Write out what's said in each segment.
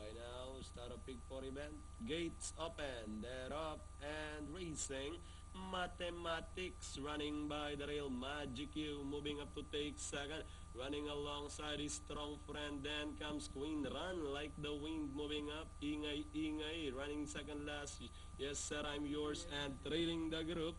by now. Start of Pick 4 event. Gates open. They're up and racing. Mathematics running by the rail. Magic U moving up to take second. Running alongside his strong friend. Then comes Queen. Run like the wind moving up. Ingay, Ingay running second last. Yes sir, I'm yours. And trailing the group.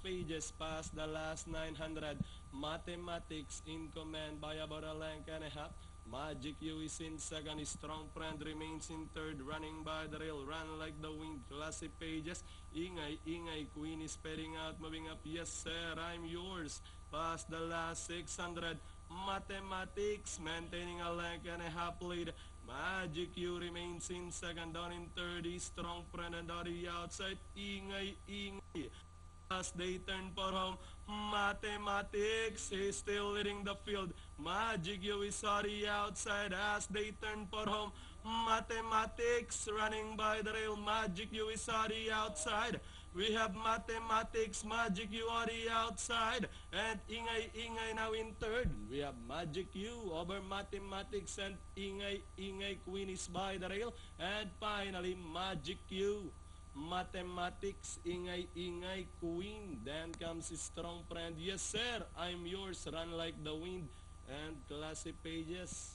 Pages past the last 900. Mathematics in command by about a length and a half. Magic U is in second. Strong friend remains in third. Running by the rail. Run like the wind. Classy Pages. Ingay, Ingay. Queen is spreading out. Moving up. Yes sir, I'm yours. Past the last 600. Mathematics maintaining a length and a half lead. Magic U remains in second. Down in third. Strong friend and on the outside. Ingay, Ingay. As they turn for home, Mathematics is still leading the field. Magic U is on the outside as they turn for home. Mathematics running by the rail. Magic U is on the outside. We have Mathematics, Magic U on the outside. And Ingay, Ingay now in third. We have Magic U over Mathematics and Ingay, Ingay. Queen is by the rail. And finally, Magic U. Mathematics, Ingay, Ingay, Queen. Then comes Strong Friend. Yes, sir, I'm yours. Run like the wind. And Classy Pages.